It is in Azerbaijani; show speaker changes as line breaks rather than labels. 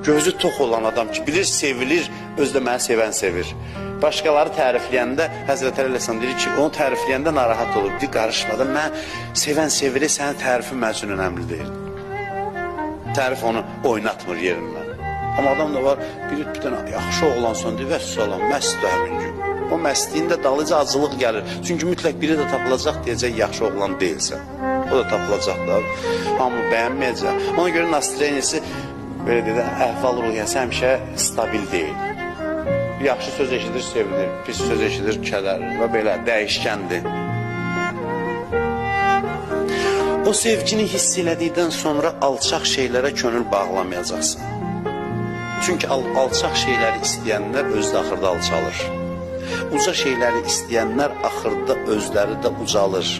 Gözü tox olan adam ki, bilir, sevilir, özdə məni sevən sevir. Başqaları tərifləyəndə, Həzrət Əleyhisselam deyir ki, onu tərifləyəndə narahat olur. Deyir, qarışmadan, mən sevən seviri, sənin tərifin mən üçün önəmli deyil. Tərif onu oynatmır yerindən. Amma adam da var, bir dənə yaxşı oğlansan, deyir, vəssalam, məstdir həmin gün. O məstliyin də dalıca acılıq gəlir. Çünki mütləq biri də tapılacaq deyəcək, yaxşı oğlan deyilsən. O da tapılacaq da, hamı bəyənməyəcək. Ona görə Nastrenisi, belə deyək, əhval-ruhiyyəsi həmişə stabil deyil. Yaxşı söz eşidir, sevinir, pis söz eşidir, kədərir və belə dəyişkəndir. O sevgini hiss elədikdən sonra alçaq şeylərə könül bağlamayacaqsın. Çünki alçaq şeyləri istəyənlər özdə axırda alçalır. Uca şeyləri istəyənlər axırda özləri də ucalır.